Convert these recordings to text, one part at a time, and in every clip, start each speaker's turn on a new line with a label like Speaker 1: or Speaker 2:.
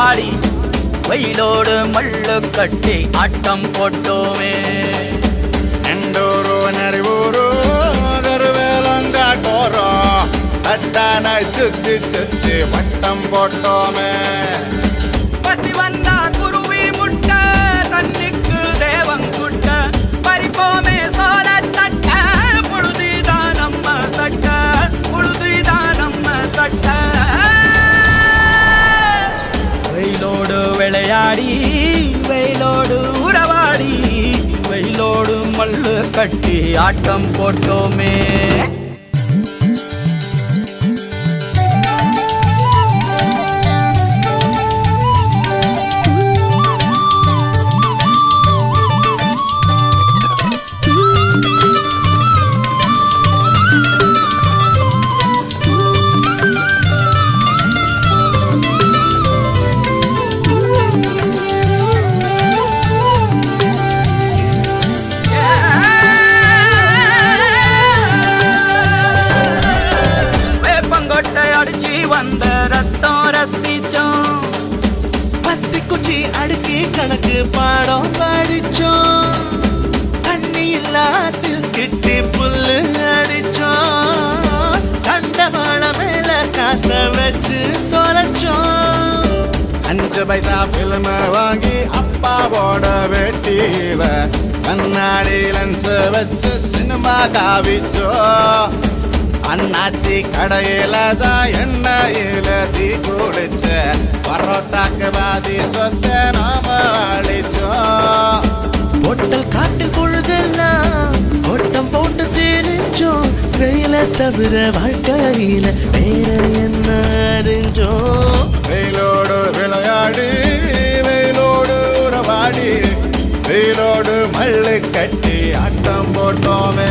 Speaker 1: உறவாடி வெயிலோடு மல்லு கட்டி ஆட்டம் போட்டோமே.
Speaker 2: எண்டூரு நரிவூரு கருவேலங்காட்டோரம் தட்டானாய் சுத்தி சுத்தி வட்டம் போட்டோமே.
Speaker 1: பசி வந்தா குருவி முட்ட தண்ணிக்கு தேவங்குட்ட பறிப்போமே சோழ தட்ட புழுதிதான் நம்ம சட்ட புழுதிதான் நம்ம சட்ட. வெயிலோடு விளையாடி வெயிலோடு உறவாடி வெயிலோடு மல்லு கட்டி ஆட்டம் போட்டோமே. வந்த ரத்தம் ரசிச்சோம்
Speaker 3: பத்தி குச்சி அடுக்கி கணக்கு பாடம் படிச்சோம். தண்ணி இல்லாத்தில் கிட்டி புல்லு அடிச்சோம். கண்டவாள மேல காச வச்சு தொலைச்சோம்.
Speaker 2: 5 பைசா பிலிம வாங்கி அப்பாவோட வெட்டியில கண்ணாடி லென்ஸ் வச்சு சினிமா காவிச்சோம். அண்ணாச்சி கடையில தான் எண்ணெயில தீ குளிச்ச பரோட்டாக்கு பாதி சொத்த நாம அழிச்சோம்.
Speaker 3: பொட்டல் காட்டில் பொழுதெல்லாம் ஓட்டம் போட்டு தெரிஞ்சோம். வெயில தவிர வாழ்க்கையில வேற என்ன அறிஞ்சோம்.
Speaker 2: வெயிலோடு விளையாடி வெயிலோடு உறவாடி வெயிலோடு மல்லு கட்டி ஆட்டம் போட்டோமே.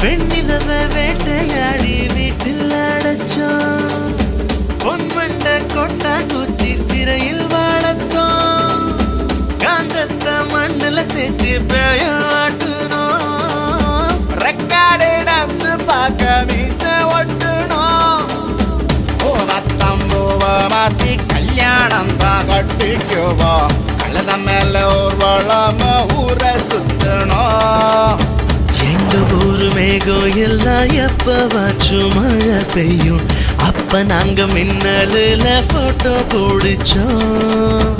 Speaker 3: வெண்ணிலவ வேட்டையாடி வீட்டில் அடைச்சோம். பொன்வண்ட கொட்டா குச்சி சிறையில் வாழத்தோம். காந்தத்தை மண்ணில் தேய்ச்சி பேயாட்டணும்.
Speaker 2: ரெக்கார்டு டான்ஸ் பார்க்க மீச ஒட்டணும். பூவத்தம்பூவ மாத்தி கல்யாணம் தான் கட்டிக்குவோம். கழுத மேல ஊர்வலம் ஊரை சுத்தணும்.
Speaker 3: எங்க ஊரு மேகம் எல்லாம் எப்பவாச்சும் மழை பெய்யும். அப்ப நாங்க மின்னலுல போட்டோ பிடிச்சோம்.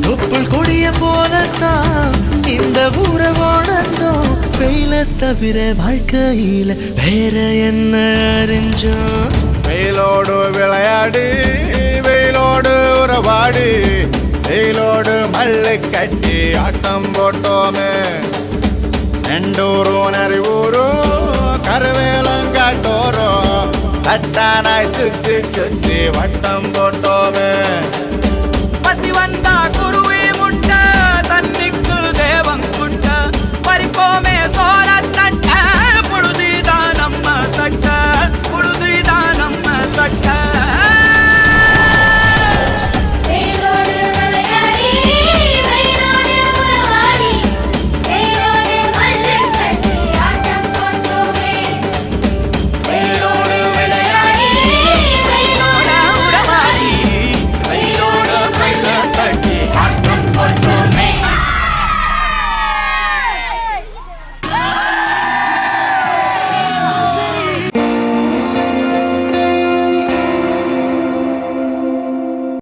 Speaker 3: தொப்புள் கொடிய போலத்தான் இந்த ஊரை உணர்ந்தோம். வெயில தவிர வாழ்க்கையில வேற என்ன அறிஞ்சோம்.
Speaker 2: வெயிலோடு விளையாடி வெயிலோடு உறவாடி வெயிலோடு மல்லு கட்டி ஆட்டம் போட்டோமே. எண்டூரு நரிவூரு கருவேலங்காட்டோரம் தட்டானாய் சுத்தி சுத்தி வட்டம் போட்டோமே.